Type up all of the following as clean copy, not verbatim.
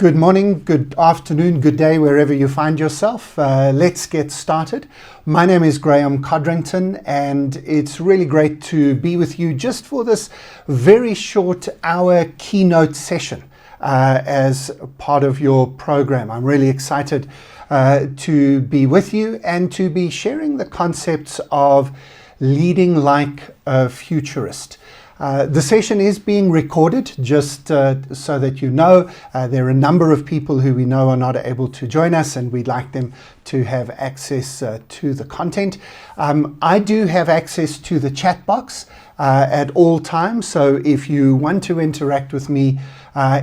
Good morning, good afternoon, good day, wherever you find yourself. Let's get started. My name is Graham Codrington, and it's really great to be with you just for this very short hour keynote session as part of your program. I'm really excited to be with you and to be sharing the concepts of leading like a futurist. The session is being recorded, just so that you know. There are a number of people who we know are not able to join us, and we'd like them to have access to the content. I do have access to the chat box at all times, so if you want to interact with me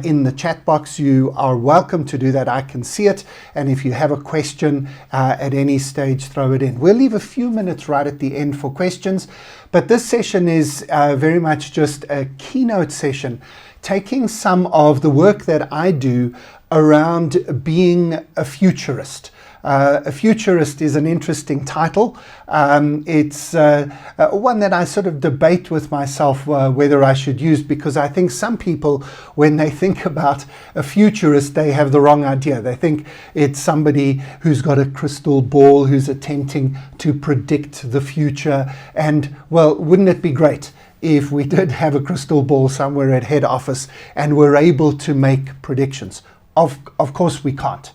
in the chat box, you are welcome to do that. I can see it, and if you have a question at any stage, throw it in. We'll leave a few minutes right at the end for questions, but this session is very much just a keynote session, taking some of the work that I do around being a futurist. A futurist is an interesting title. It's one that I sort of debate with myself whether I should use, because I think some people, when they think about a futurist, they have the wrong idea. They think it's somebody who's got a crystal ball, who's attempting to predict the future. And, well, wouldn't it be great if we did have a crystal ball somewhere at head office and were able to make predictions? Of course we can't.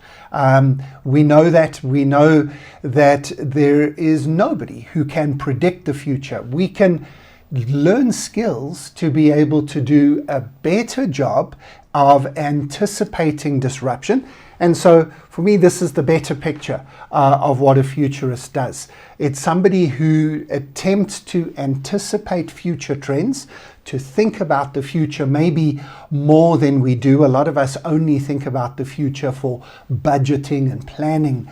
We know that there is nobody who can predict the future. We can learn skills to be able to do a better job of anticipating disruption. And so for me, this is the better picture of what a futurist does. It's somebody who attempts to anticipate future trends, to think about the future maybe more than we do. A lot of us only think about the future for budgeting and planning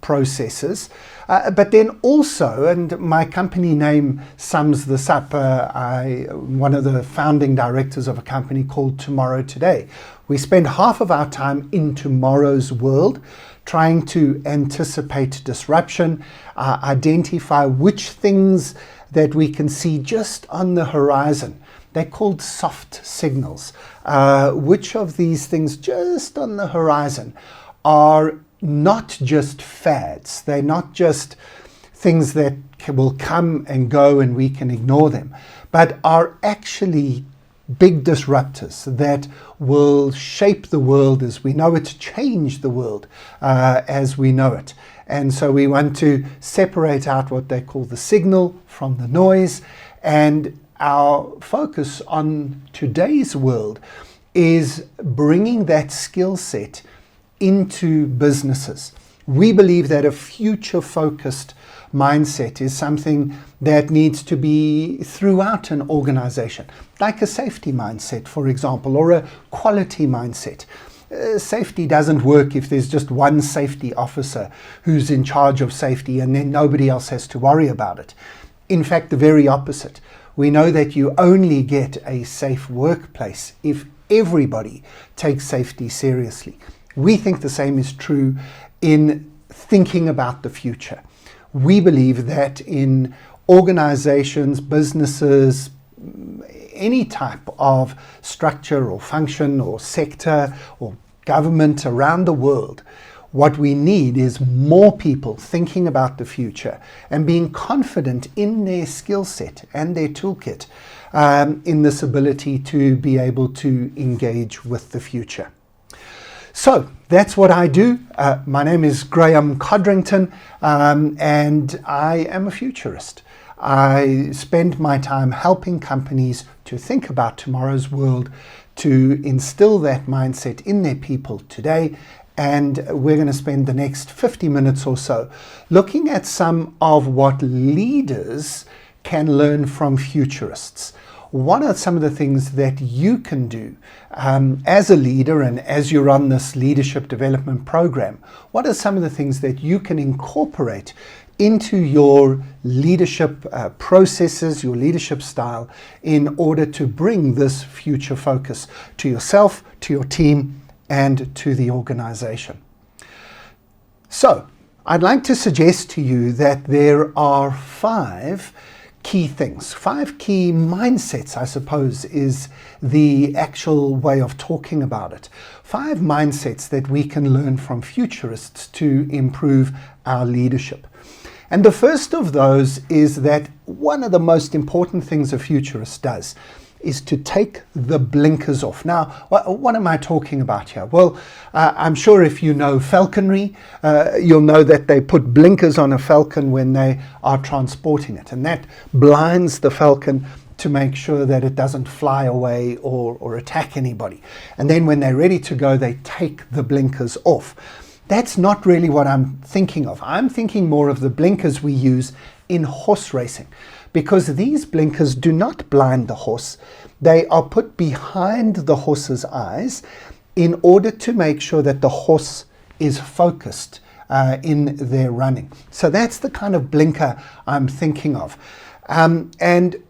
processes. But then also, and my company name sums this up, I'm one of the founding directors of a company called Tomorrow Today. We spend half of our time in tomorrow's world, trying to anticipate disruption, identify which things that we can see just on the horizon. They're called soft signals. Which of these things just on the horizon are not just fads. They're not just things that will come and go and we can ignore them, but are actually big disruptors that will shape the world as we know it, change the world as we know it. And so we want to separate out what they call the signal from the noise. And our focus on today's world is bringing that skill set into businesses. We believe that a future-focused mindset is something that needs to be throughout an organization, like a safety mindset, for example, or a quality mindset. Safety doesn't work if there's just one safety officer who's in charge of safety and then nobody else has to worry about it. In fact, the very opposite. We know that you only get a safe workplace if everybody takes safety seriously. We think the same is true in thinking about the future. We believe that in organizations, businesses, any type of structure or function or sector or government around the world, what we need is more people thinking about the future and being confident in their skill set and their toolkit in this ability to be able to engage with the future. So that's what I do. My name is Graham Codrington, and I am a futurist. I spend my time helping companies to think about tomorrow's world, to instill that mindset in their people today. And we're going to spend the next 50 minutes or so looking at some of what leaders can learn from futurists. What are some of the things that you can do as a leader and as you're on this leadership development program? What are some of the things that you can incorporate into your leadership processes, your leadership style, in order to bring this future focus to yourself, to your team, and to the organization? So, I'd like to suggest to you that there are 5 key things, 5 key mindsets, I suppose, is the actual way of talking about it. 5 mindsets that we can learn from futurists to improve our leadership. And the first of those is that one of the most important things a futurist does is to take the blinkers off. Now, what am I talking about here? Well, I'm sure if you know falconry, you'll know that they put blinkers on a falcon when they are transporting it, and that blinds the falcon to make sure that it doesn't fly away or attack anybody. And then when they're ready to go, they take the blinkers off. That's not really what I'm thinking of. I'm thinking more of the blinkers we use in horse racing, because these blinkers do not blind the horse. They are put behind the horse's eyes in order to make sure that the horse is focused in their running. So that's the kind of blinker I'm thinking of. And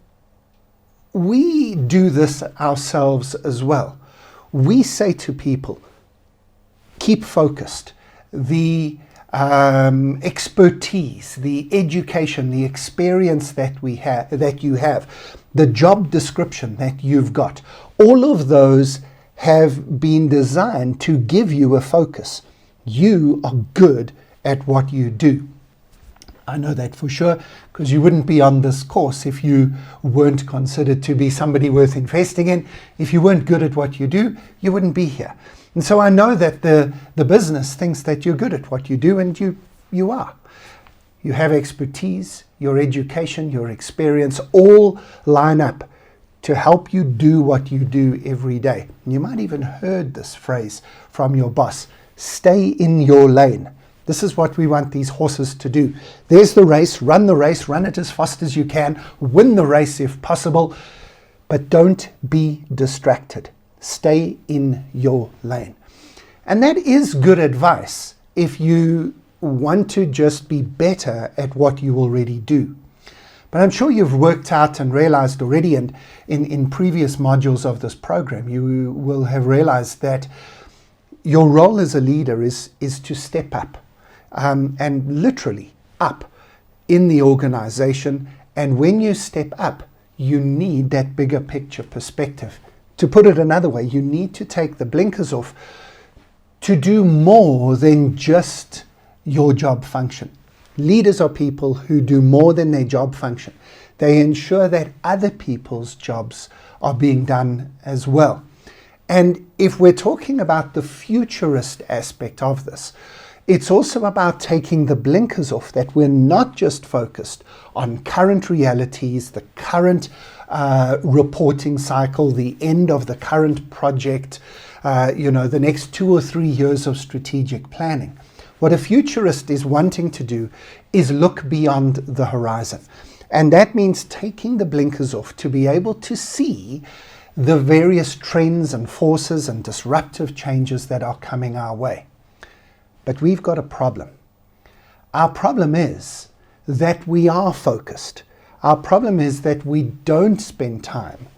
we do this ourselves as well. We say to people, keep focused. The expertise, the education, the experience that you have, the job description that you've got, all of those have been designed to give you a focus. You are good at what you do. I know that for sure, because you wouldn't be on this course if you weren't considered to be somebody worth investing in. If you weren't good at what you do, you wouldn't be here. And so I know that the business thinks that you're good at what you do, and you are. You have expertise, your education, your experience, all line up to help you do what you do every day. And you might even heard this phrase from your boss, stay in your lane. This is what we want these horses to do. There's the race, run it as fast as you can, win the race if possible, but don't be distracted. Stay in your lane. And that is good advice if you want to just be better at what you already do. But I'm sure you've worked out and realized already, and in previous modules of this program, you will have realized that your role as a leader is to step up, and literally up in the organization. And when you step up, you need that bigger picture perspective. To put it another way, you need to take the blinkers off to do more than just your job function. Leaders are people who do more than their job function. They ensure that other people's jobs are being done as well. And if we're talking about the futurist aspect of this, it's also about taking the blinkers off, that we're not just focused on current realities, the current reporting cycle, the end of the current project, the next 2 or 3 years of strategic planning. What a futurist is wanting to do is look beyond the horizon. And that means taking the blinkers off to be able to see the various trends and forces and disruptive changes that are coming our way. But we've got a problem. Our problem is that we are focused. Our problem is that we don't spend time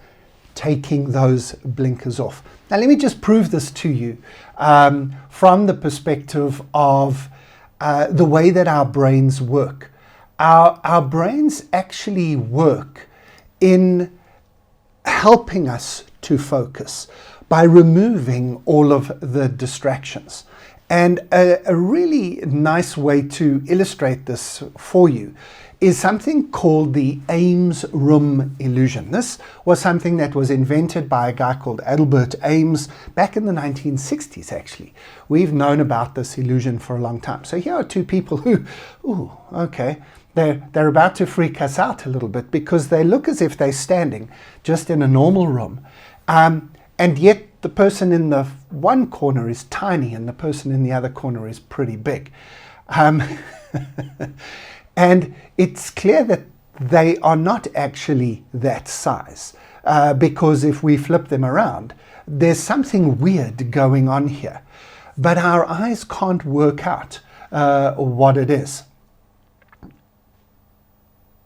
taking those blinkers off. Now, let me just prove this to you from the perspective of the way that our brains work. Our brains actually work in helping us to focus by removing all of the distractions. And a really nice way to illustrate this for you is something called the Ames room illusion. This was something that was invented by a guy called Albert Ames back in the 1960s, actually. We've known about this illusion for a long time. So here are two people who, they're about to freak us out a little bit, because they look as if they're standing just in a normal room. And yet the person in the one corner is tiny and the person in the other corner is pretty big. And it's clear that they are not actually that size, because if we flip them around, there's something weird going on here. But our eyes can't work out what it is.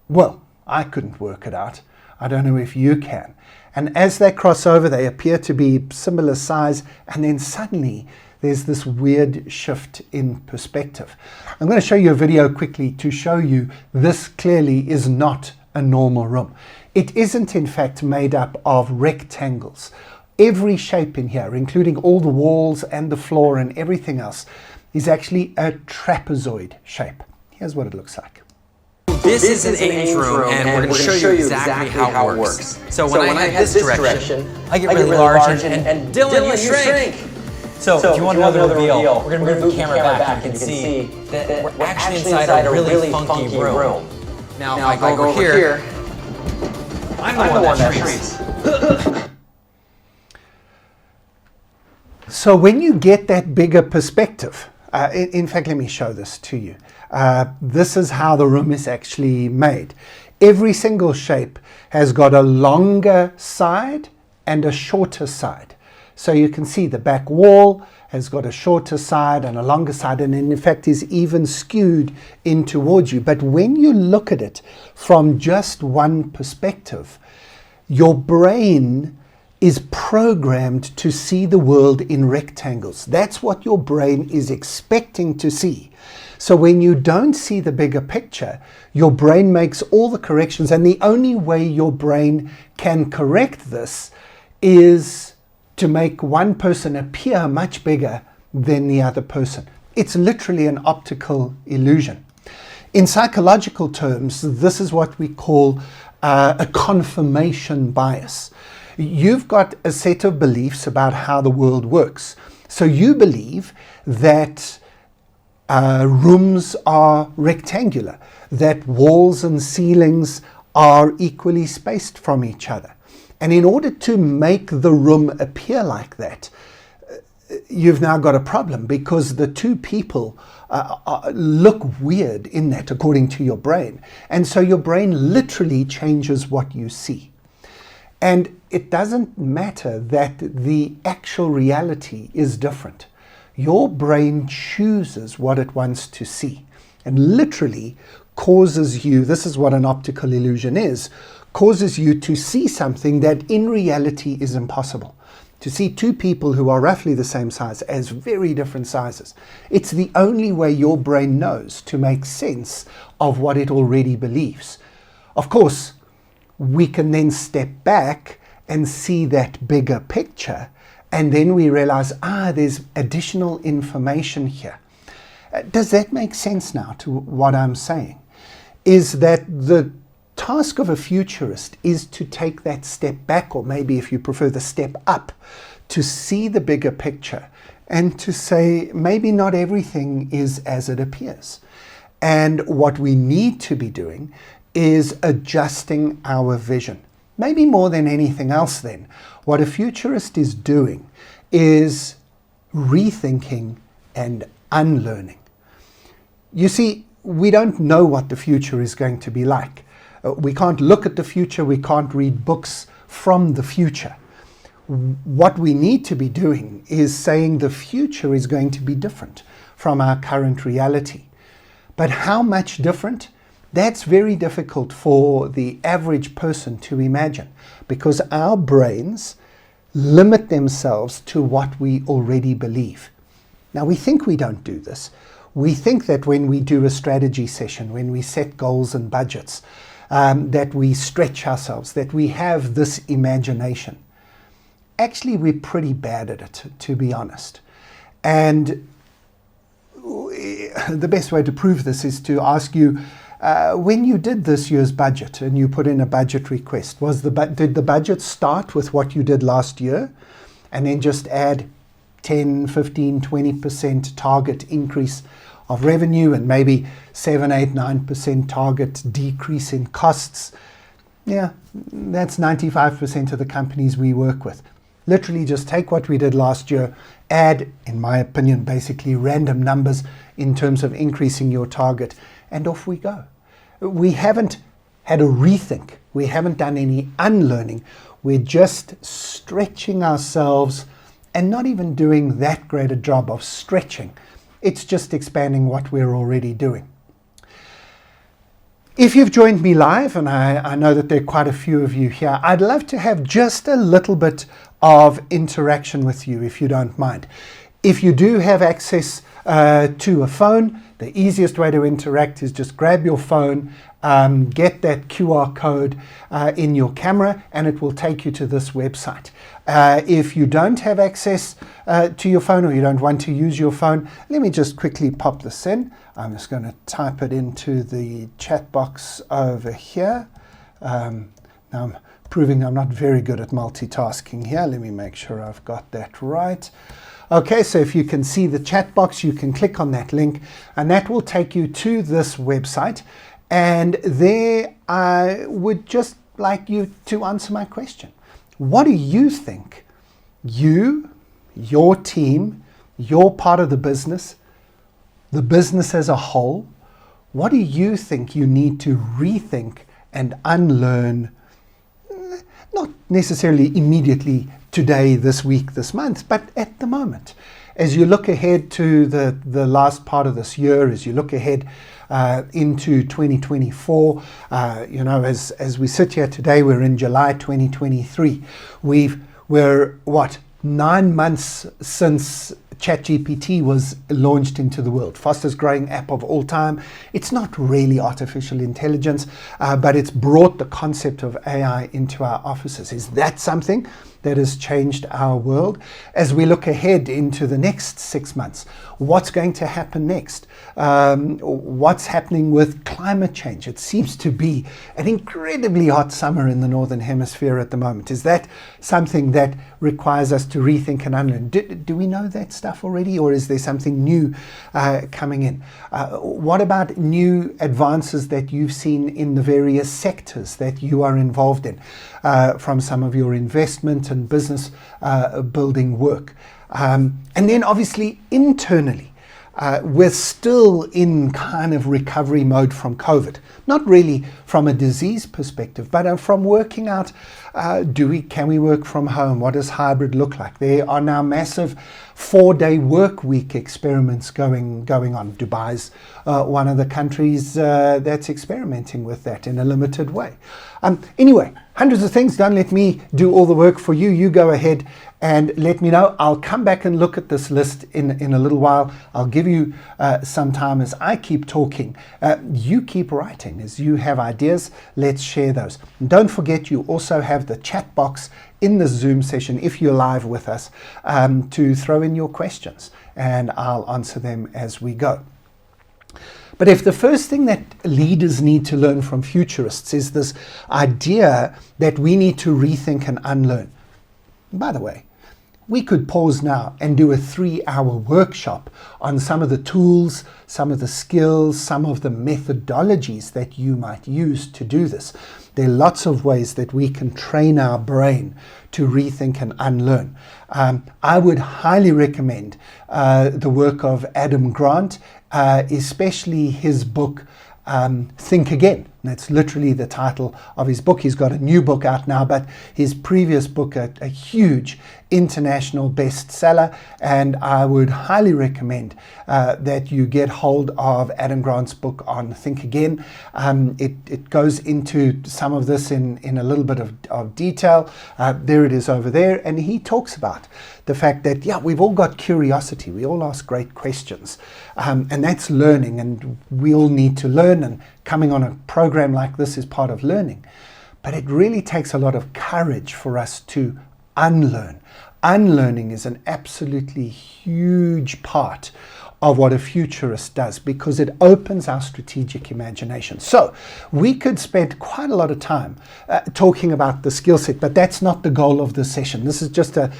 Well, I couldn't work it out. I don't know if you can. And as they cross over, they appear to be similar size, and then suddenly there's this weird shift in perspective. I'm going to show you a video quickly to show you this clearly is not a normal room. It isn't in fact made up of rectangles. Every shape in here, including all the walls and the floor and everything else, is actually a trapezoid shape. Here's what it looks like. This is an age room, and we're going to show you exactly how it works. So when I head this direction, I get really large, and Dylan, you shrink. So if you want to know the reveal, we're going to move the camera back, and you can see that we're actually inside a really funky room. Now, if I go over here, I'm the one that shrinks. So when you get that bigger perspective, in fact, let me show this to you. This is how the room is actually made. Every single shape has got a longer side and a shorter side. So you can see the back wall has got a shorter side and a longer side, and in fact is even skewed in towards you. But when you look at it from just one perspective, your brain is programmed to see the world in rectangles. That's what your brain is expecting to see. So when you don't see the bigger picture, your brain makes all the corrections, and the only way your brain can correct this is to make one person appear much bigger than the other person. It's literally an optical illusion. In psychological terms, this is what we call a confirmation bias. You've got a set of beliefs about how the world works. So you believe that rooms are rectangular, that walls and ceilings are equally spaced from each other. And in order to make the room appear like that, you've now got a problem, because the two people look weird in that, according to your brain. And so your brain literally changes what you see. And it doesn't matter that the actual reality is different. Your brain chooses what it wants to see, and literally causes you, this is what an optical illusion is, causes you to see something that in reality is impossible. To see two people who are roughly the same size as very different sizes. It's the only way your brain knows to make sense of what it already believes. Of course, we can then step back and see that bigger picture, and then we realize, there's additional information here. Does that make sense now to what I'm saying? Is that the task of a futurist is to take that step back, or maybe if you prefer the step up, to see the bigger picture and to say maybe not everything is as it appears. And what we need to be doing is adjusting our vision. Maybe more than anything else then, what a futurist is doing is rethinking and unlearning. You see, we don't know what the future is going to be like. We can't look at the future, we can't read books from the future. What we need to be doing is saying the future is going to be different from our current reality. But how much different? That's very difficult for the average person to imagine, because our brains limit themselves to what we already believe. Now, we think we don't do this. We think that when we do a strategy session, when we set goals and budgets, that we stretch ourselves, that we have this imagination. Actually, we're pretty bad at it, to be honest. And the best way to prove this is to ask you, when you did this year's budget and you put in a budget request, did the budget start with what you did last year and then just add 10, 15, 20% target increase of revenue and maybe 7, 8, 9% target decrease in costs? Yeah, that's 95% of the companies we work with. Literally just take what we did last year, add, in my opinion, basically random numbers in terms of increasing your target, and off we go. We haven't had a rethink. We haven't done any unlearning. We're just stretching ourselves and not even doing that great a job of stretching. It's just expanding what we're already doing. If you've joined me live, and I know that there are quite a few of you here, I'd love to have just a little bit of interaction with you, if you don't mind. If you do have access to a phone, The easiest way to interact is just grab your phone, get that QR code in your camera, and it will take you to this website. If you don't have access to your phone, or you don't want to use your phone, let me just quickly pop this in. I'm just going to type it into the chat box over here. Now I'm proving I'm not very good at multitasking here. Let me make sure I've got that right. Okay, so if you can see the chat box, you can click on that link, and that will take you to this website. And there I would just like you to answer my question. What do you think you, your team, your part of the business as a whole, what do you think you need to rethink and unlearn? Not necessarily immediately today, this week, this month, but at the moment. As you look ahead to the last part of this year, as you look ahead into 2024, as we sit here today, we're in July 2023. We're 9 months since ChatGPT was launched into the world, fastest growing app of all time. It's not really artificial intelligence, but it's brought the concept of AI into our offices. Is that something that has changed our world? As we look ahead into the next 6 months, what's going to happen next? What's happening with climate change? It seems to be an incredibly hot summer in the Northern Hemisphere at the moment. Is that something that requires us to rethink and unlearn? Do we know that stuff already, or is there something new coming in? What about new advances that you've seen in the various sectors that you are involved in, from some of your investment and business building work? And then obviously internally, we're still in kind of recovery mode from COVID. Not really from a disease perspective, but from working out, can we work from home? What does hybrid look like? There are now massive 4-day work week experiments going on. Dubai's one of the countries that's experimenting with that in a limited way. Anyway, hundreds of things. Don't let me do all the work for you. You go ahead and let me know. I'll come back and look at this list in a little while. I'll give you some time as I keep talking. You keep writing. As you have ideas, let's share those. And don't forget, you also have the chat box in the Zoom session, if you're live with us, to throw in your questions, and I'll answer them as we go. But if the first thing that leaders need to learn from futurists is this idea that we need to rethink and unlearn. By the way, we could pause now and do a 3-hour workshop on some of the tools, some of the skills, some of the methodologies that you might use to do this. There are lots of ways that we can train our brain to rethink and unlearn. I would highly recommend the work of Adam Grant, especially his book, Think Again. That's literally the title of his book. He's got a new book out now, but his previous book, a huge international bestseller, and I would highly recommend that you get hold of Adam Grant's book on Think Again. It goes into some of this in a little bit of detail. There it is over there, and he talks about the fact that, we've all got curiosity. We all ask great questions, and that's learning, and we all need to learn, and coming on a program like this is part of learning. But it really takes a lot of courage for us to unlearn. Unlearning is an absolutely huge part of what a futurist does, because it opens our strategic imagination. So we could spend quite a lot of time talking about the skill set, but that's not the goal of this session. This is just a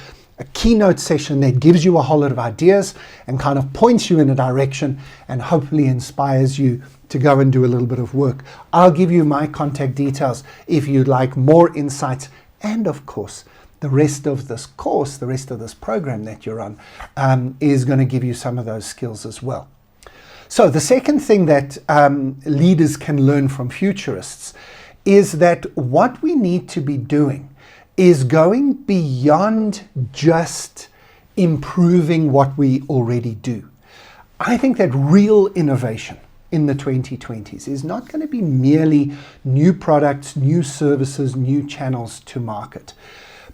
keynote session that gives you a whole lot of ideas and kind of points you in a direction and hopefully inspires you to go and do a little bit of work. I'll give you my contact details if you'd like more insights, and of course the rest of this course, the rest of this program that you're on, is going to give you some of those skills as well. So the second thing that leaders can learn from futurists is that what we need to be doing is going beyond just improving what we already do. I think that real innovation in the 2020s is not going to be merely new products, new services, new channels to market,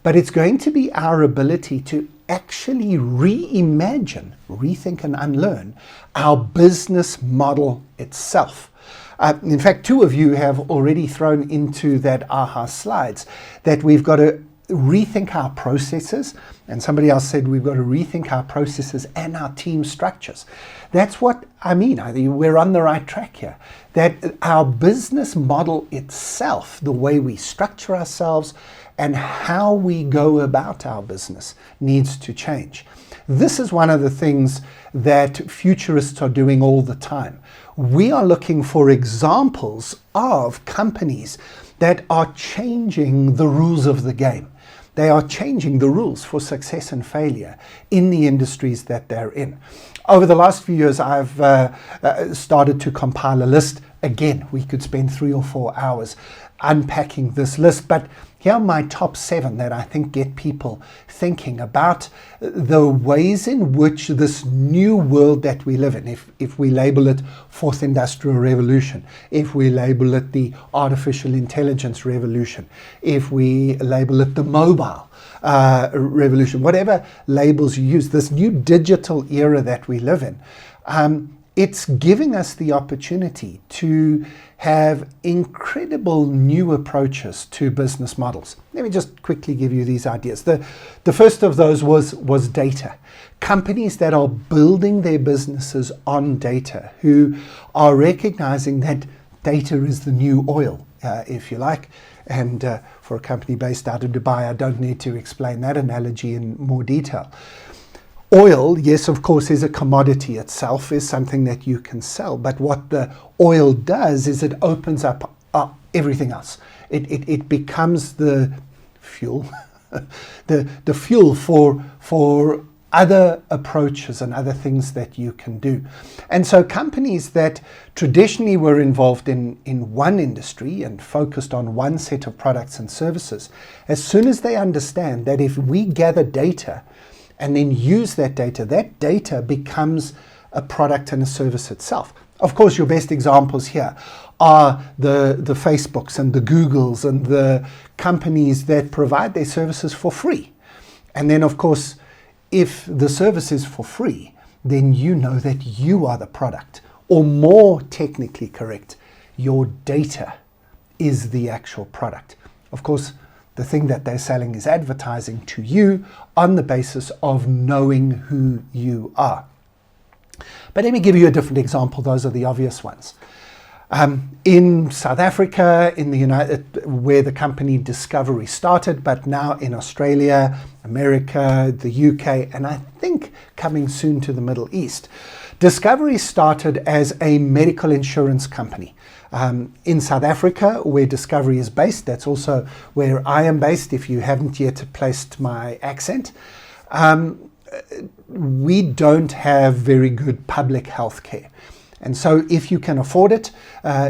but it's going to be our ability to actually reimagine, rethink and unlearn our business model itself. In fact, two of you have already thrown into that aha slides that we've got to rethink our processes, and somebody else said we've got to rethink our processes and our team structures. That's what I mean. We're on the right track here. That our business model itself, the way we structure ourselves and how we go about our business, needs to change. This is one of the things that futurists are doing all the time. We are looking for examples of companies that are changing the rules of the game. They are changing the rules for success and failure in the industries that they're in. Over the last few years, I've started to compile a list. Again, we could spend 3 or 4 hours unpacking this list, but here are my top 7 that I think get people thinking about the ways in which this new world that we live in, if we label it Fourth Industrial Revolution, if we label it the Artificial Intelligence Revolution, if we label it the Mobile Revolution, whatever labels you use, this new digital era that we live in, it's giving us the opportunity to have incredible new approaches to business models. Let me just quickly give you these ideas. The first of those was data. Companies that are building their businesses on data, who are recognizing that data is the new oil, if you like. And for a company based out of Dubai, I don't need to explain that analogy in more detail. Oil, yes, of course, is a commodity itself, is something that you can sell. But what the oil does is it opens up everything else. It becomes the fuel, the fuel for other approaches and other things that you can do. And so companies that traditionally were involved in one industry and focused on one set of products and services, as soon as they understand that if we gather data and then use that data becomes a product and a service itself. Of course, your best examples here are the Facebooks and the Googles and the companies that provide their services for free. And then, of course, if the service is for free, then you know that you are the product. Or more technically correct, your data is the actual product. Of course, the thing that they're selling is advertising to you on the basis of knowing who you are. But let me give you a different example. Those are the obvious ones. In South Africa, where the company Discovery started, but now in Australia, America, the UK, and I think coming soon to the Middle East. Discovery started as a medical insurance company. In South Africa, where Discovery is based, that's also where I am based, if you haven't yet placed my accent, we don't have very good public health care. And so if you can afford it,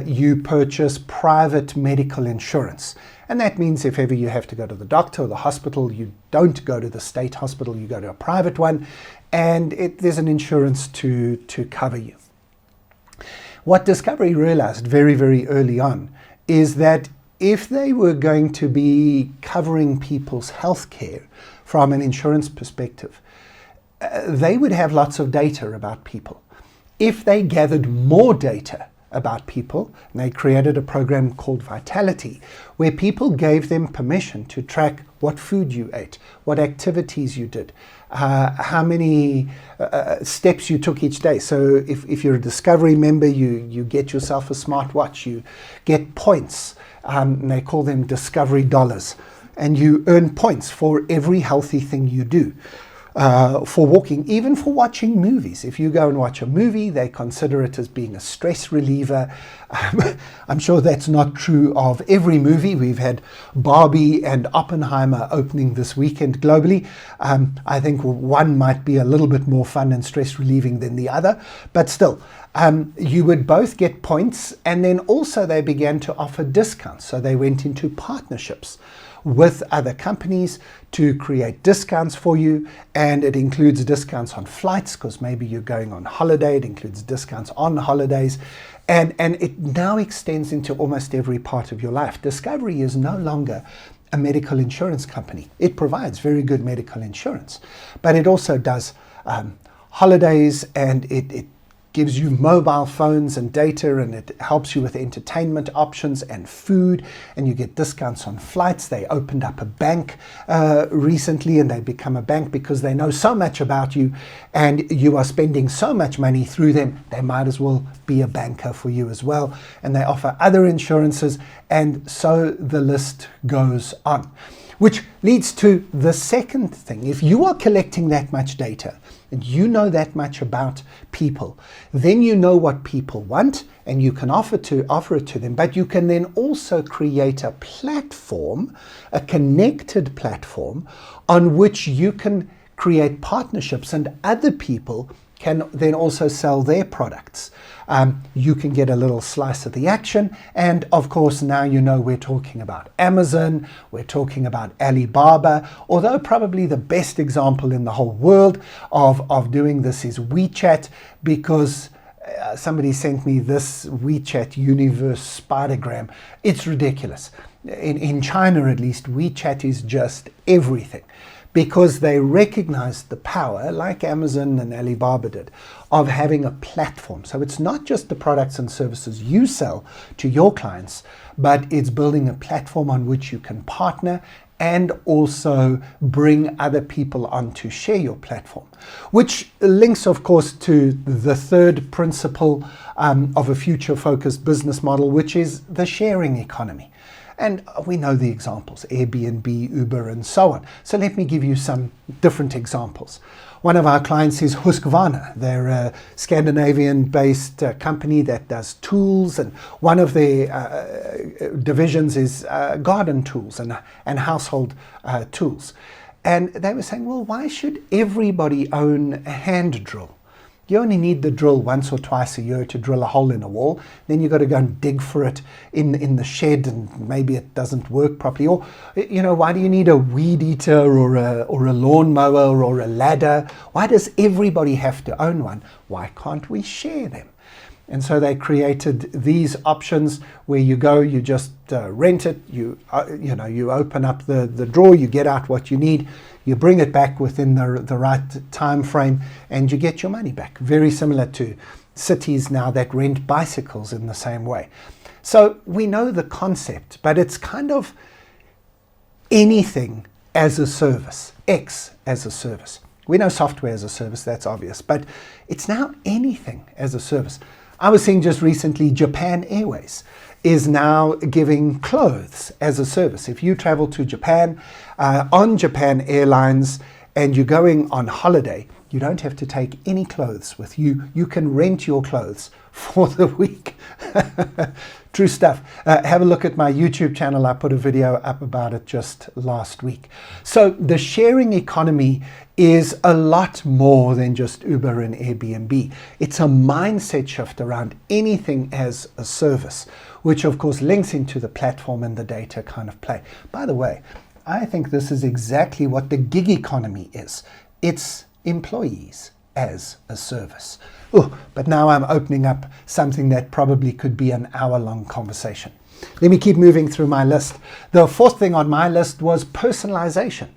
you purchase private medical insurance. And that means if ever you have to go to the doctor or the hospital, you don't go to the state hospital, you go to a private one, and there's an insurance to cover you. What Discovery realized very, very early on is that if they were going to be covering people's health care from an insurance perspective, they would have lots of data about people. If they gathered more data about people, and they created a program called Vitality, where people gave them permission to track what food you ate, what activities you did, how many steps you took each day. So if you're a Discovery member, you get yourself a smartwatch, you get points, and they call them Discovery dollars, and you earn points for every healthy thing you do. For walking, even for watching movies. If you go and watch a movie, they consider it as being a stress reliever. I'm sure that's not true of every movie. We've had Barbie and Oppenheimer opening this weekend globally. I think one might be a little bit more fun and stress relieving than the other, but still, you would both get points, and then also they began to offer discounts. So they went into partnerships with other companies to create discounts for you, and it includes discounts on flights because maybe you're going on holiday. It includes discounts on holidays, And it now extends into almost every part of your life. Discovery is no longer a medical insurance company. It provides very good medical insurance, but it also does holidays, and it gives you mobile phones and data, and it helps you with entertainment options and food, and you get discounts on flights. They opened up a bank recently, and they become a bank because they know so much about you, and you are spending so much money through them, they might as well be a banker for you as well. And they offer other insurances, and so the list goes on. Which leads to the second thing. If you are collecting that much data and you know that much about people, then you know what people want and you can offer it to them. But you can then also create a platform, a connected platform on which you can create partnerships, and other people can then also sell their products. You can get a little slice of the action. And of course, now you know we're talking about Amazon, we're talking about Alibaba, although probably the best example in the whole world of doing this is WeChat, because somebody sent me this WeChat universe spidergram. It's ridiculous. In China, at least, WeChat is just everything, because they recognized the power, like Amazon and Alibaba did, of having a platform. So it's not just the products and services you sell to your clients, but it's building a platform on which you can partner and also bring other people on to share your platform. Which links, of course, to the third principle of a future-focused business model, which is the sharing economy. And we know the examples, Airbnb, Uber, and so on. So let me give you some different examples. One of our clients is Husqvarna. They're a Scandinavian-based company that does tools, and one of their divisions is garden tools and household tools. And they were saying, well, why should everybody own a hand drill? You only need the drill once or twice a year to drill a hole in a wall. Then you've got to go and dig for it in the shed, and maybe it doesn't work properly. Or, why do you need a weed eater or a lawnmower or a ladder? Why does everybody have to own one? Why can't we share them? And so they created these options where you go, you just rent it, you open up the drawer, you get out what you need, you bring it back within the right time frame, and you get your money back. Very similar to cities now that rent bicycles in the same way. So we know the concept, but it's kind of anything as a service, X as a service. We know software as a service, that's obvious, but it's now anything as a service. I was seeing just recently Japan Airways is now giving clothes as a service. If you travel to Japan on Japan Airlines and you're going on holiday, you don't have to take any clothes with you. You can rent your clothes for the week. True stuff. Have a look at my YouTube channel. I put a video up about it just last week. So the sharing economy is a lot more than just Uber and Airbnb. It's a mindset shift around anything as a service, which of course links into the platform and the data kind of play. By the way, I think this is exactly what the gig economy is. It's employees as a service. But now I'm opening up something that probably could be an hour-long conversation. Let me keep moving through my list. The fourth thing on my list was personalization.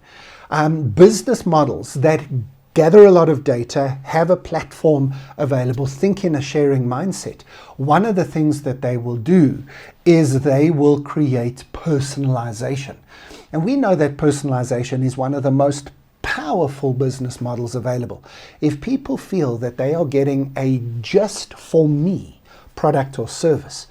Business models that gather a lot of data, have a platform available, think in a sharing mindset. One of the things that they will do is they will create personalization. And we know that personalization is one of the most powerful business models available. If people feel that they are getting a just for me product or service,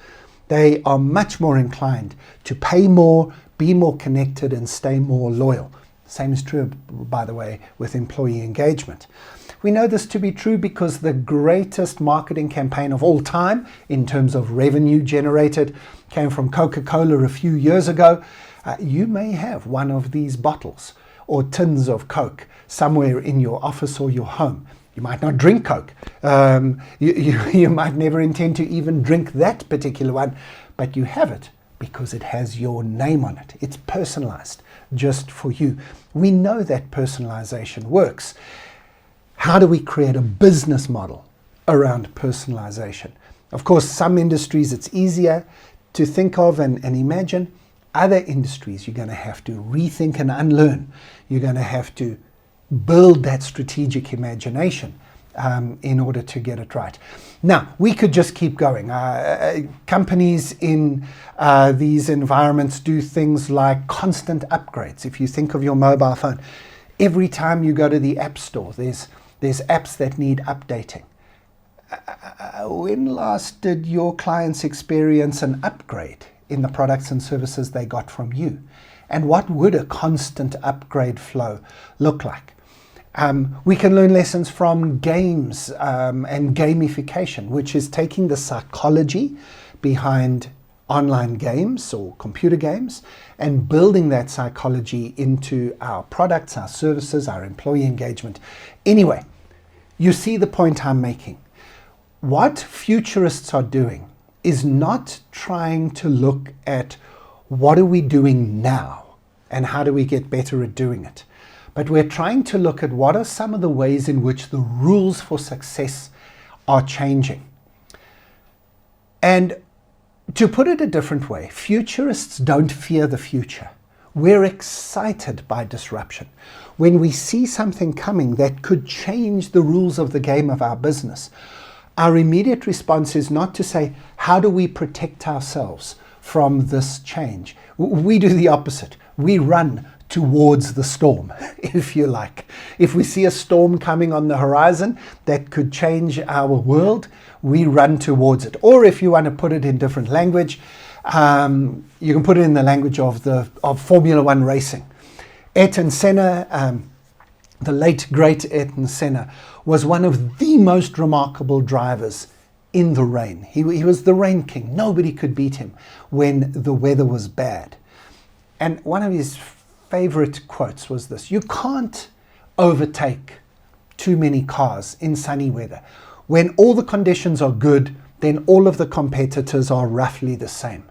they are much more inclined to pay more, be more connected, and stay more loyal. Same is true, by the way, with employee engagement. We know this to be true because the greatest marketing campaign of all time in terms of revenue generated came from Coca-Cola a few years ago. You may have one of these bottles or tins of Coke somewhere in your office or your home. You might not drink Coke. You might never intend to even drink that particular one, but you have it because it has your name on it. It's personalized just for you. We know that personalization works. How do we create a business model around personalization? Of course, some industries it's easier to think of and imagine. Other industries you're going to have to rethink and unlearn. You're going to have to build that strategic imagination in order to get it right. Now, we could just keep going. Companies in these environments do things like constant upgrades. If you think of your mobile phone, every time you go to the App Store, there's apps that need updating. When last did your clients experience an upgrade in the products and services they got from you? And what would a constant upgrade flow look like? We can learn lessons from games and gamification, which is taking the psychology behind online games or computer games and building that psychology into our products, our services, our employee engagement. Anyway, you see the point I'm making. What futurists are doing is not trying to look at what are we doing now and how do we get better at doing it. But we're trying to look at what are some of the ways in which the rules for success are changing. And to put it a different way, futurists don't fear the future. We're excited by disruption. When we see something coming that could change the rules of the game of our business, our immediate response is not to say, how do we protect ourselves from this change? We do the opposite. We run towards the storm, if you like. If we see a storm coming on the horizon that could change our world, we run towards it. Or if you want to put it in different language, you can put it in the language of Formula One racing. Ayrton Senna, the late great Ayrton Senna, was one of the most remarkable drivers in the rain. He was the rain king. Nobody could beat him when the weather was bad. And one of his favorite quotes was this: you can't overtake too many cars in sunny weather. When all the conditions are good, then all of the competitors are roughly the same.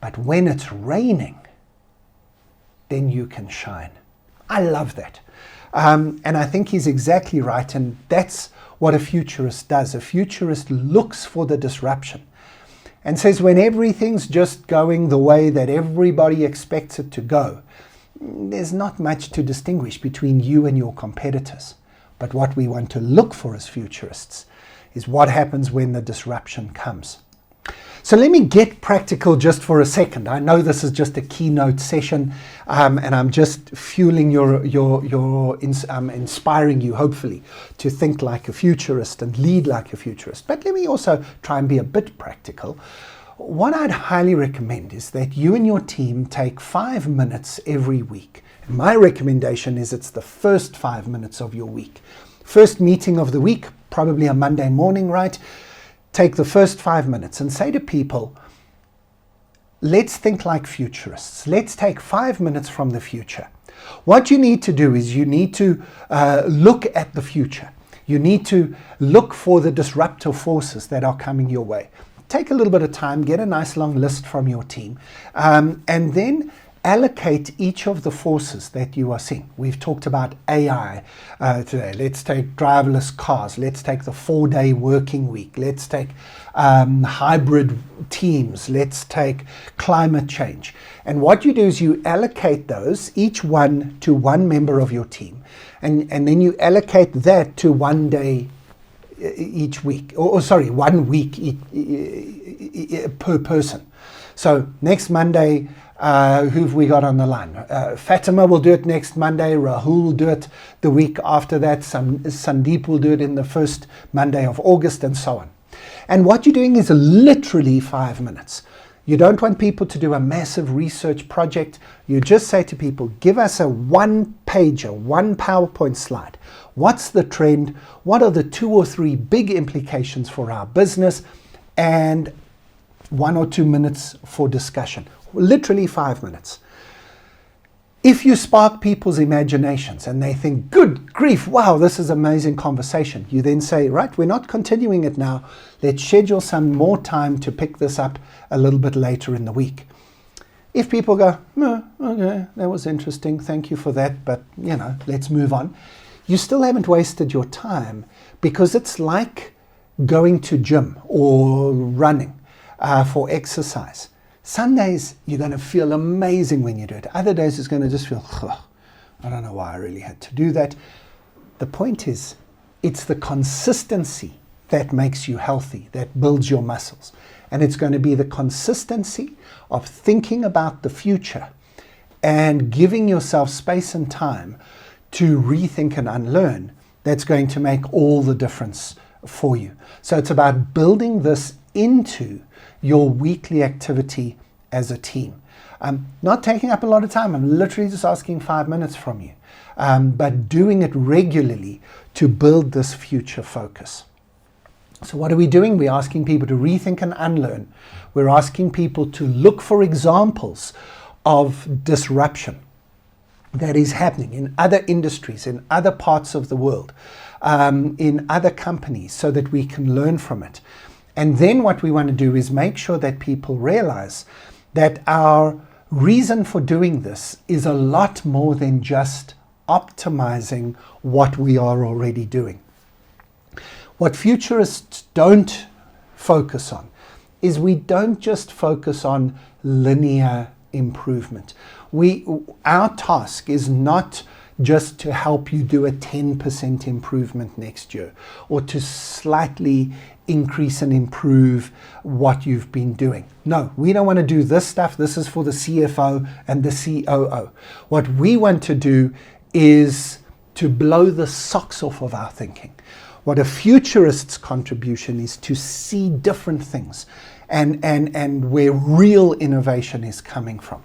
But when it's raining, then you can shine. I love that. And I think he's exactly right. And that's what a futurist does. A futurist looks for the disruption and says when everything's just going the way that everybody expects it to go, there's not much to distinguish between you and your competitors. But what we want to look for as futurists is what happens when the disruption comes. So let me get practical just for a second. I know this is just a keynote session, and I'm just fueling inspiring you, hopefully, to think like a futurist and lead like a futurist. But let me also try and be a bit practical. What I'd highly recommend is that you and your team take 5 minutes every week. And my recommendation is it's the first 5 minutes of your week. First meeting of the week, probably a Monday morning, right? Take the first 5 minutes and say to people, let's think like futurists. Let's take 5 minutes from the future. What you need to do is you need to look at the future. You need to look for the disruptive forces that are coming your way. Take a little bit of time, get a nice long list from your team, and then allocate each of the forces that you are seeing. We've talked about AI today. Let's take driverless cars. Let's take the 4-day working week. Let's take hybrid teams. Let's take climate change. And what you do is you allocate those, each one to one member of your team. And then you allocate that to 1 day each week, 1 week per person. So next Monday, who've we got on the line? Fatima will do it next Monday. Rahul will do it the week after that. Sandeep will do it in the first Monday of August, and so on. And what you're doing is literally 5 minutes. You don't want people to do a massive research project. You just say to people, give us a one-pager, one PowerPoint slide. What's the trend? What are the 2 or 3 big implications for our business? And 1 or 2 minutes for discussion. Literally 5 minutes. If you spark people's imaginations and they think, good grief, wow, this is amazing conversation, you then say, right, we're not continuing it now. Let's schedule some more time to pick this up a little bit later in the week. If people go, okay, that was interesting, thank you for that, but let's move on. You still haven't wasted your time, because it's like going to gym or running for exercise. Some days you're going to feel amazing when you do it. Other days it's going to just feel, I don't know why I really had to do that. The point is, it's the consistency that makes you healthy, that builds your muscles. And it's going to be the consistency of thinking about the future and giving yourself space and time to rethink and unlearn that's going to make all the difference for you. So it's about building this into your weekly activity as a team. I'm not taking up a lot of time. I'm literally just asking 5 minutes from you, but doing it regularly to build this future focus. So what are we doing? We're asking people to rethink and unlearn. We're asking people to look for examples of disruption that is happening in other industries, in other parts of the world, in other companies, so that we can learn from it. And then what we want to do is make sure that people realize that our reason for doing this is a lot more than just optimizing what we are already doing. What futurists don't focus on is we don't just focus on linear improvement. Our task is not just to help you do a 10% improvement next year, or to slightly increase and improve what you've been doing. No, we don't want to do this stuff. This is for the CFO and the COO. What we want to do is to blow the socks off of our thinking. What a futurist's contribution is to see different things and where real innovation is coming from.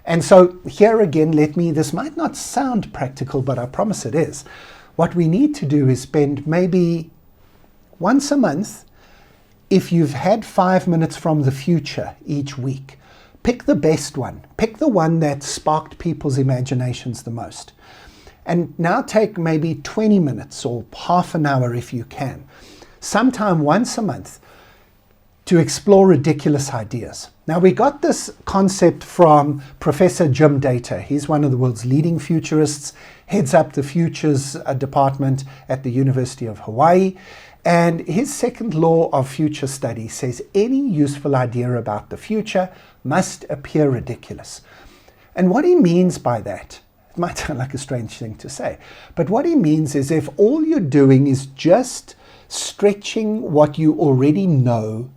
And so here again, this might not sound practical, but I promise it is. What we need to do is spend maybe once a month, if you've had 5 minutes from the future each week, pick the best one. Pick the one that sparked people's imaginations the most. And now take maybe 20 minutes or half an hour if you can, sometime once a month, to explore ridiculous ideas. Now, we got this concept from Professor Jim Data. He's one of the world's leading futurists, heads up the futures department at the University of Hawaii. And his second law of future study says any useful idea about the future must appear ridiculous. And what he means by that, it might sound like a strange thing to say, but what he means is if all you're doing is just stretching what you already know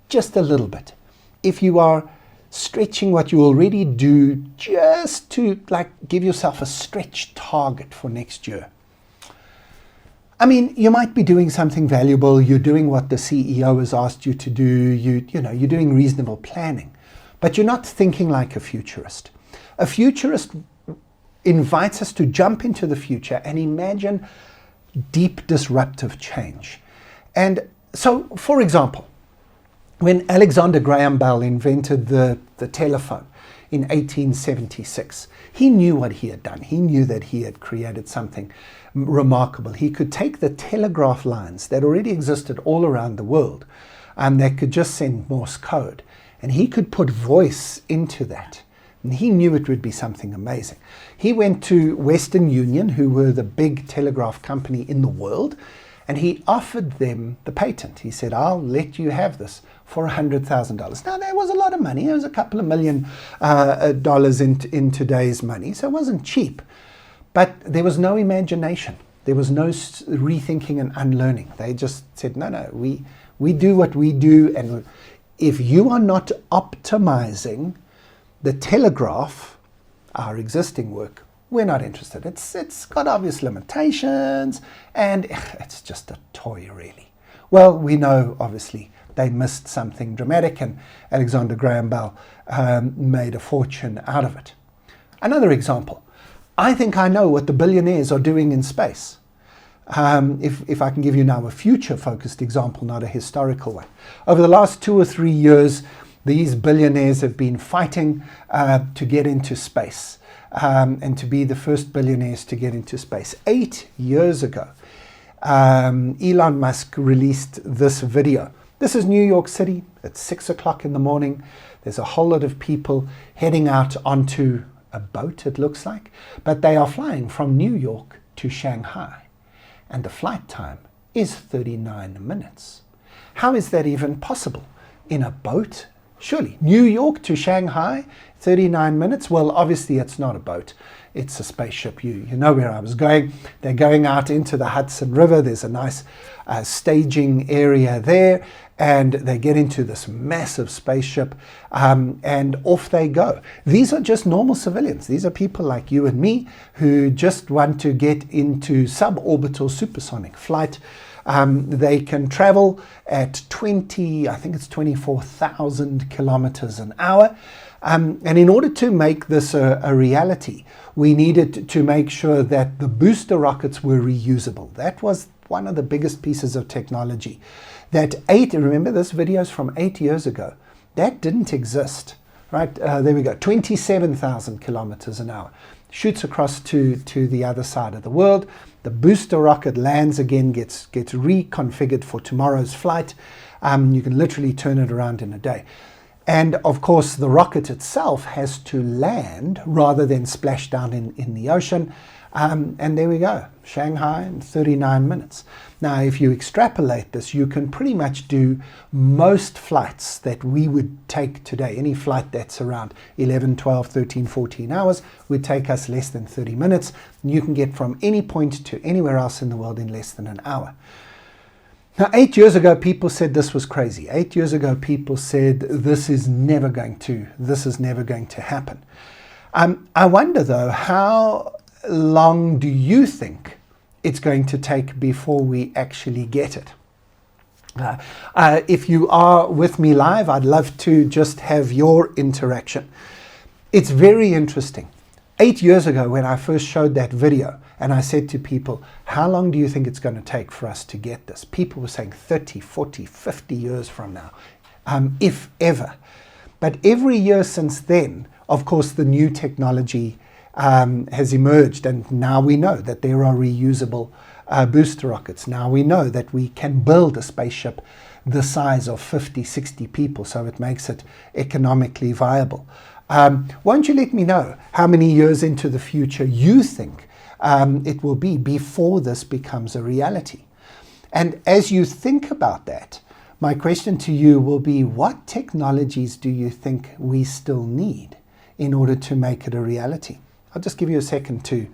just a little bit, if you are stretching what you already do just to give yourself a stretch target for next year. I mean, you might be doing something valuable. You're doing what the CEO has asked you to do. You're doing reasonable planning, but you're not thinking like a futurist. A futurist invites us to jump into the future and imagine deep disruptive change. And so, for example, when Alexander Graham Bell invented the telephone in 1876, he knew what he had done. He knew that he had created something remarkable. He could take the telegraph lines that already existed all around the world and that could just send Morse code, and he could put voice into that. And he knew it would be something amazing. He went to Western Union, who were the big telegraph company in the world, and he offered them the patent. He said, I'll let you have this for $100,000. Now, that was a lot of money. It was a couple of $1 million in today's money, so it wasn't cheap. But there was no imagination. There was no rethinking and unlearning. They just said, no, we do what we do, and if you are not optimizing the telegraph, our existing work, we're not interested. It's got obvious limitations, and it's just a toy, really. Well, we know, obviously, they missed something dramatic, and Alexander Graham Bell made a fortune out of it. Another example. I think I know what the billionaires are doing in space. If I can give you now a future-focused example, not a historical one. Over the last 2 or 3 years, these billionaires have been fighting to get into space and to be the first billionaires to get into space. 8 years ago, Elon Musk released this video. This is New York City. It's 6 o'clock in the morning. There's a whole lot of people heading out onto a boat, it looks like, but they are flying from New York to Shanghai, and the flight time is 39 minutes. How is that even possible? In a boat? Surely. New York to Shanghai, 39 minutes? Well, obviously it's not a boat. It's a spaceship. You know where I was going. They're going out into the Hudson River. There's a nice staging area there. And they get into this massive spaceship and off they go. These are just normal civilians. These are people like you and me who just want to get into suborbital supersonic flight. They can travel at 24,000 kilometers an hour. And in order to make this a reality, we needed to make sure that the booster rockets were reusable. That was one of the biggest pieces of technology. Remember this video is from 8 years ago. That didn't exist, right? There we go, 27,000 kilometers an hour. Shoots across to the other side of the world. The booster rocket lands again, gets reconfigured for tomorrow's flight. You can literally turn it around in a day. And of course, the rocket itself has to land rather than splash down in the ocean. And there we go, Shanghai in 39 minutes. Now, if you extrapolate this, you can pretty much do most flights that we would take today. Any flight that's around 11, 12, 13, 14 hours would take us less than 30 minutes. You can get from any point to anywhere else in the world in less than an hour. Now, 8 years ago, people said this was crazy. 8 years ago, people said this is never going to happen. I wonder, though, how long do you think it's going to take before we actually get it? If you are with me live, I'd love to just have your interaction. It's very interesting. 8 years ago, when I first showed that video, and I said to people, how long do you think it's going to take for us to get this? People were saying 30, 40, 50 years from now, if ever. But every year since then, of course, the new technology has emerged, and now we know that there are reusable booster rockets. Now we know that we can build a spaceship the size of 50, 60 people, so it makes it economically viable. Won't you let me know how many years into the future you think it will be before this becomes a reality? And as you think about that, my question to you will be, what technologies do you think we still need in order to make it a reality? I'll just give you a second to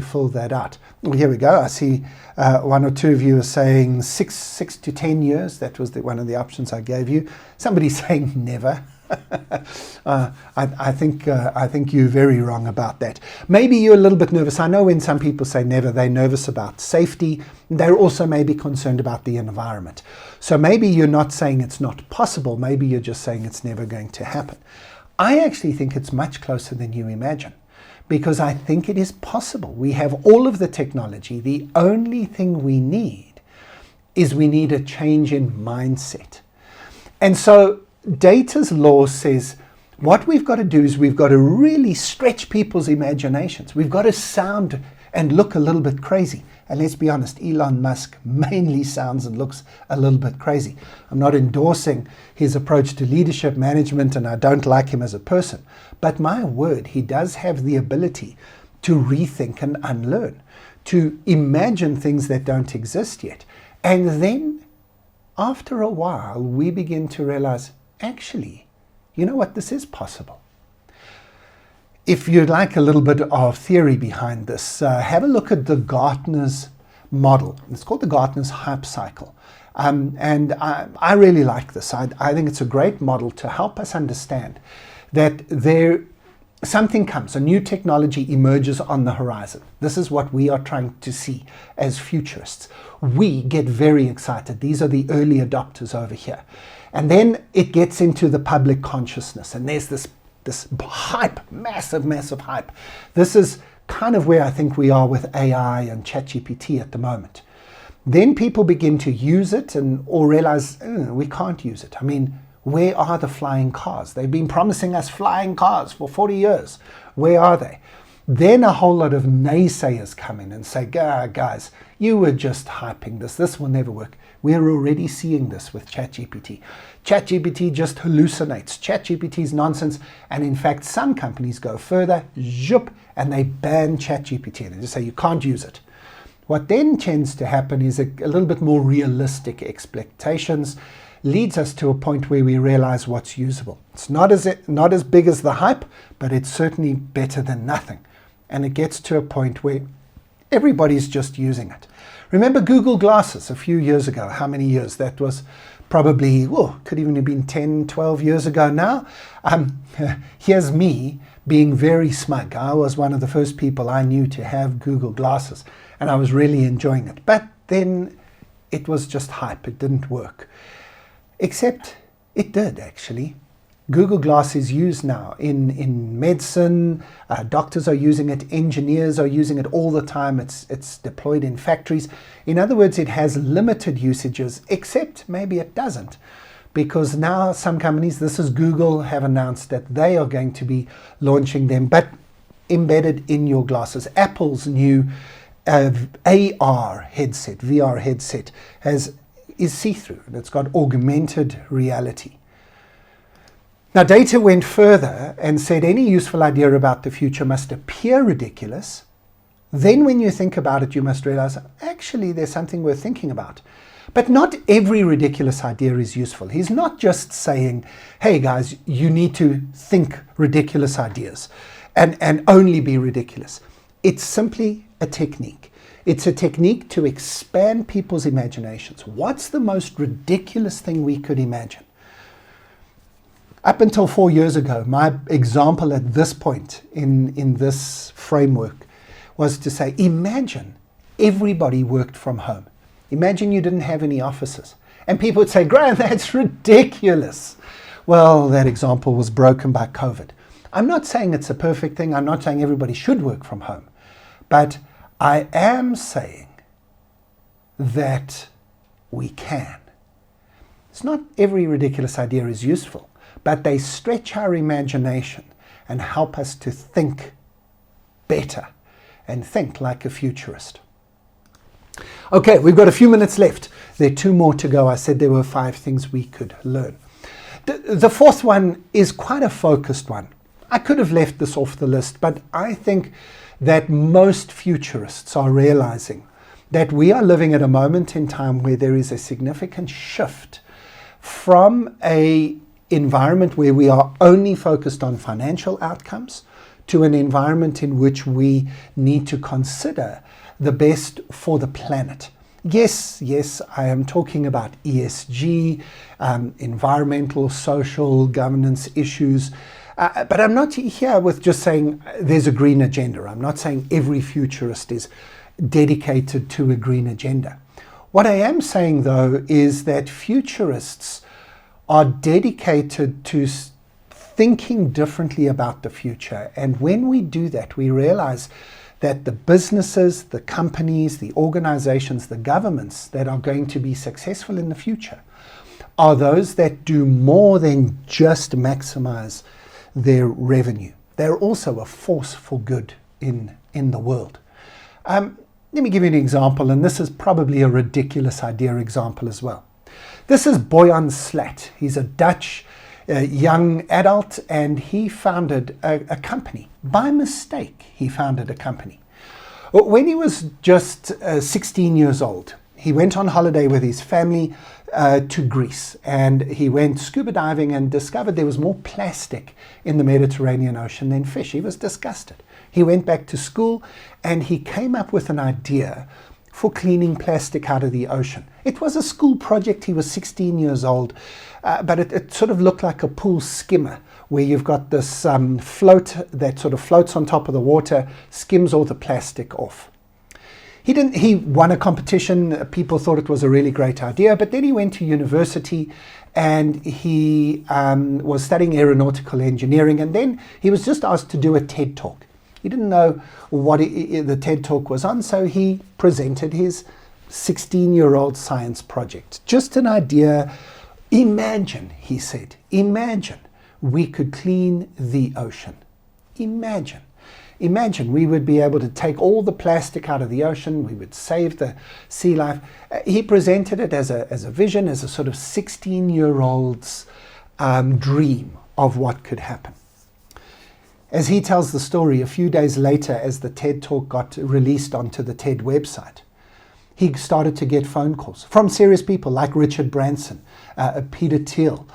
fill that out. Well, here we go. I see one or two of you are saying 6 to 10 years. That was one of the options I gave you. Somebody's saying never. I think you're very wrong about that. Maybe you're a little bit nervous. I know when some people say never, they're nervous about safety. They're also maybe concerned about the environment. So maybe you're not saying it's not possible. Maybe you're just saying it's never going to happen. I actually think it's much closer than you imagine, because I think it is possible. We have all of the technology. The only thing we need is we need a change in mindset. And so Data's law says what we've got to do is we've got to really stretch people's imaginations. We've got to sound and look a little bit crazy. And let's be honest, Elon Musk mainly sounds and looks a little bit crazy. I'm not endorsing his approach to leadership management, and I don't like him as a person. But my word, he does have the ability to rethink and unlearn, to imagine things that don't exist yet. And then, after a while, we begin to realize, actually, you know what, this is possible. If you'd like a little bit of theory behind this, have a look at the Gartner's model. It's called the Gartner's hype cycle. And I really like this. I think it's a great model to help us understand that something comes, a new technology emerges on the horizon. This is what we are trying to see as futurists. We get very excited. These are the early adopters over here. And then it gets into the public consciousness, and there's this hype, massive hype. This is kind of where I think we are with AI and ChatGPT at the moment. Then people begin to use it or realize we can't use it. I mean, where are the flying cars? They've been promising us flying cars for 40 years. Where are they? Then a whole lot of naysayers come in and say, guys, you were just hyping this. This will never work. We're already seeing this with ChatGPT. ChatGPT just hallucinates. ChatGPT is nonsense. And in fact, some companies go further, and they ban ChatGPT. And they just say you can't use it. What then tends to happen is a little bit more realistic expectations leads us to a point where we realize what's usable. It's not as big as the hype, but it's certainly better than nothing. And it gets to a point where everybody's just using it. Remember Google Glasses a few years ago? How many years? That was probably, could even have been 10, 12 years ago now. Here's me being very smug. I was one of the first people I knew to have Google Glasses, and I was really enjoying it. But then it was just hype. It didn't work. Except it did, actually. Google Glass is used now in medicine. Doctors are using it. Engineers are using it all the time. It's deployed in factories. In other words, it has limited usages, except maybe it doesn't. Because now some companies, this is Google, have announced that they are going to be launching them, but embedded in your glasses. Apple's new AR headset, VR headset, is see-through, and it's got augmented reality. Now, data went further and said any useful idea about the future must appear ridiculous. Then when you think about it, you must realize, actually, there's something worth thinking about. But not every ridiculous idea is useful. He's not just saying, hey, guys, you need to think ridiculous ideas and only be ridiculous. It's simply a technique. It's a technique to expand people's imaginations. What's the most ridiculous thing we could imagine? Up until 4 years ago, my example at this point in this framework was to say, imagine everybody worked from home. Imagine you didn't have any offices. And people would say, Graham, that's ridiculous. Well, that example was broken by COVID. I'm not saying it's a perfect thing. I'm not saying everybody should work from home. But I am saying that we can. It's not every ridiculous idea is useful, but they stretch our imagination and help us to think better and think like a futurist. Okay, we've got a few minutes left. There are 2 more to go. I said there were 5 things we could learn. The fourth one is quite a focused one. I could have left this off the list, but I think that most futurists are realizing that we are living at a moment in time where there is a significant shift from an environment where we are only focused on financial outcomes to an environment in which we need to consider the best for the planet. Yes, I am talking about ESG, environmental, social, governance issues. But I'm not here with just saying there's a green agenda. I'm not saying every futurist is dedicated to a green agenda. What I am saying, though, is that futurists are dedicated to thinking differently about the future. And when we do that, we realize that the businesses, the companies, the organizations, the governments that are going to be successful in the future are those that do more than just maximize their revenue. They're also a force for good in the world. Let me give you an example, and this is probably a ridiculous idea example as well. This is Boyan Slat. He's a Dutch young adult, and he founded a company. By mistake, he founded a company. When he was just 16 years old, he went on holiday with his family to Greece, and he went scuba diving and discovered there was more plastic in the Mediterranean Ocean than fish. He was disgusted. He went back to school and he came up with an idea for cleaning plastic out of the ocean. It was a school project. He was 16 years old, but it sort of looked like a pool skimmer where you've got this float that sort of floats on top of the water, skims all the plastic off. He won a competition. People thought it was a really great idea, but then he went to university and he was studying aeronautical engineering, and then he was just asked to do a TED Talk. He didn't know what the TED Talk was on, so he presented his 16-year-old science project. Just an idea. Imagine, he said, imagine we could clean the ocean. Imagine we would be able to take all the plastic out of the ocean. We would save the sea life. He presented it as a vision, as a sort of 16-year-old's dream of what could happen. As he tells the story, a few days later, as the TED Talk got released onto the TED website, he started to get phone calls from serious people like Richard Branson, Peter Thiel,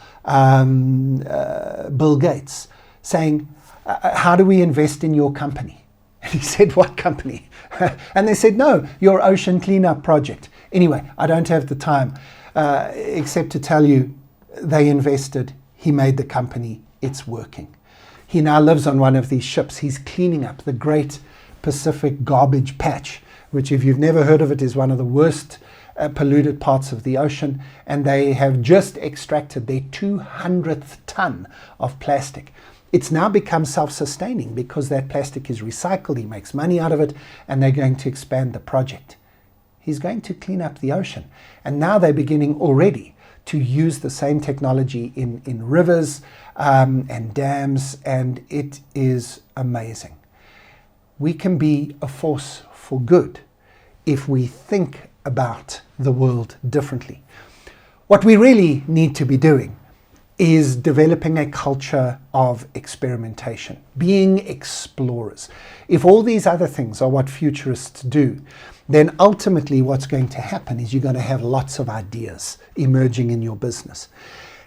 Bill Gates, saying, how do we invest in your company? And he said, what company? And they said, no, your ocean cleanup project. Anyway, I don't have the time except to tell you they invested, he made the company, it's working. He now lives on one of these ships. He's cleaning up the Great Pacific Garbage Patch, which, if you've never heard of it, is one of the worst polluted parts of the ocean. And they have just extracted their 200th ton of plastic. It's now become self-sustaining because that plastic is recycled. He makes money out of it, and they're going to expand the project. He's going to clean up the ocean. And now they're beginning already to use the same technology in rivers and dams, and it is amazing. We can be a force for good if we think about the world differently. What we really need to be doing is developing a culture of experimentation, being explorers. If all these other things are what futurists do, then ultimately what's going to happen is you're going to have lots of ideas emerging in your business.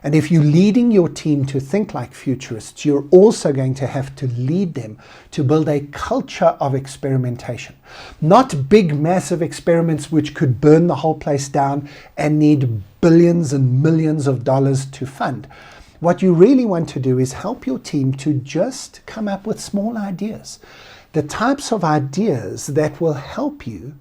And if you're leading your team to think like futurists, you're also going to have to lead them to build a culture of experimentation. Not big, massive experiments which could burn the whole place down and need billions and millions of dollars to fund. What you really want to do is help your team to just come up with small ideas. The types of ideas that will help you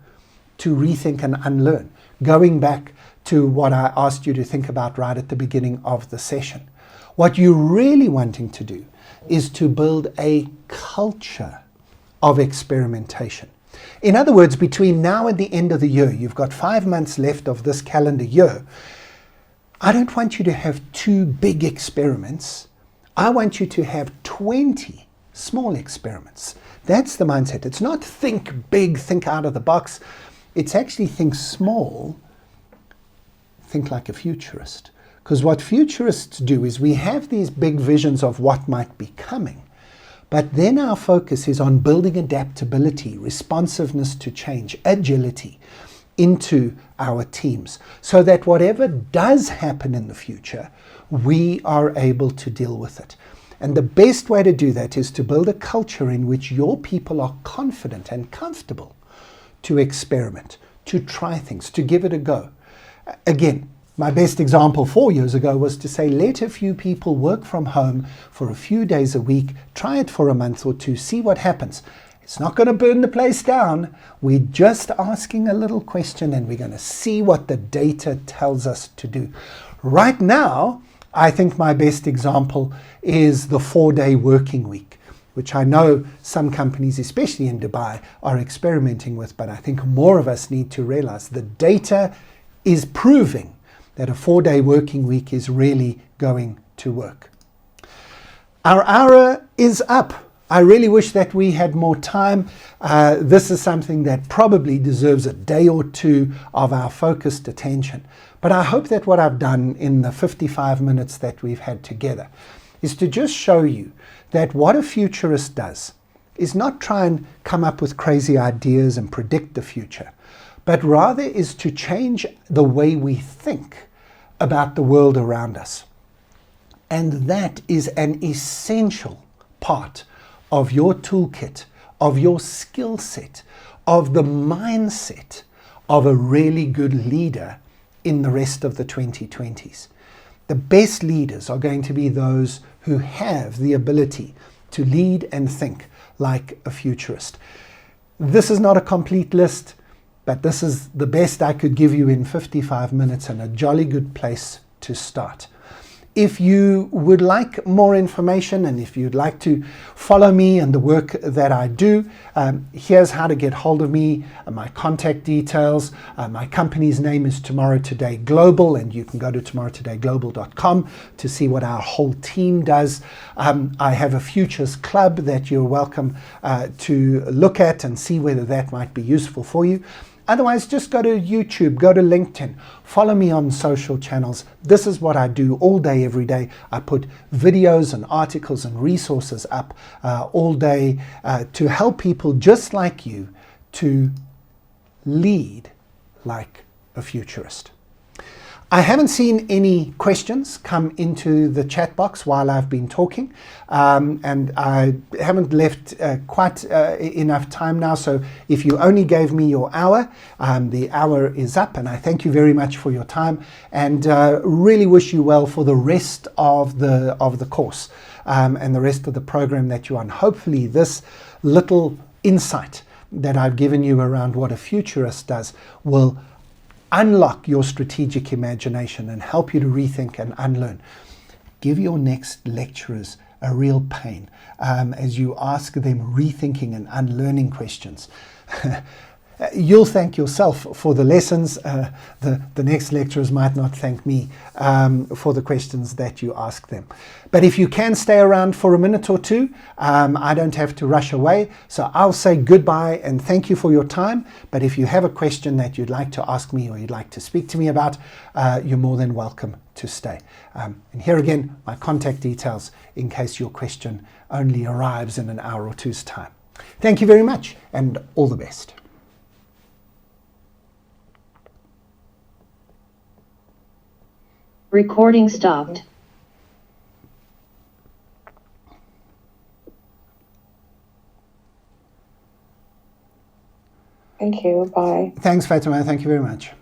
to rethink and unlearn. Going back to what I asked you to think about right at the beginning of the session. What you're really wanting to do is to build a culture of experimentation. In other words, between now and the end of the year, you've got 5 months left of this calendar year. I don't want you to have 2 big experiments. I want you to have 20 small experiments. That's the mindset. It's not think big, think out of the box. It's actually think small, think like a futurist. Because what futurists do is we have these big visions of what might be coming, but then our focus is on building adaptability, responsiveness to change, agility into our teams, so that whatever does happen in the future, we are able to deal with it. And the best way to do that is to build a culture in which your people are confident and comfortable to experiment, to try things, to give it a go. Again, my best example 4 years ago was to say, let a few people work from home for a few days a week, try it for a month or 2, see what happens. It's not going to burn the place down. We're just asking a little question and we're going to see what the data tells us to do. Right now, I think my best example is the 4-day working week, which I know some companies, especially in Dubai, are experimenting with, but I think more of us need to realize the data is proving that a 4-day working week is really going to work. Our hour is up. I really wish that we had more time. This is something that probably deserves a day or 2 of our focused attention. But I hope that what I've done in the 55 minutes that we've had together is to just show you that what a futurist does is not try and come up with crazy ideas and predict the future, but rather is to change the way we think about the world around us. And that is an essential part of your toolkit, of your skill set, of the mindset of a really good leader in the rest of the 2020s. The best leaders are going to be those who have the ability to lead and think like a futurist. This is not a complete list, but this is the best I could give you in 55 minutes and a jolly good place to start. If you would like more information and if you'd like to follow me and the work that I do, here's how to get hold of me, my contact details. My company's name is Tomorrow Today Global, and you can go to tomorrowtodayglobal.com to see what our whole team does. I have a Futures Club that you're welcome to look at and see whether that might be useful for you. Otherwise, just go to YouTube, go to LinkedIn, follow me on social channels. This is what I do all day, every day. I put videos and articles and resources up all day to help people just like you to lead like a futurist. I haven't seen any questions come into the chat box while I've been talking, and I haven't left quite enough time now, so if you only gave me your hour, the hour is up, and I thank you very much for your time, and really wish you well for the rest of the course and the rest of the program that you're on. Hopefully this little insight that I've given you around what a futurist does will unlock your strategic imagination and help you to rethink and unlearn. Give your next lecturers a real pain as you ask them rethinking and unlearning questions. You'll thank yourself for the lessons. The next lecturers might not thank me for the questions that you ask them. But if you can stay around for a minute or two, I don't have to rush away. So I'll say goodbye and thank you for your time. But if you have a question that you'd like to ask me or you'd like to speak to me about, you're more than welcome to stay. And here again, my contact details in case your question only arrives in an hour or two's time. Thank you very much and all the best. Recording stopped. Thank you. Bye. Thanks, Fatima. Thank you very much.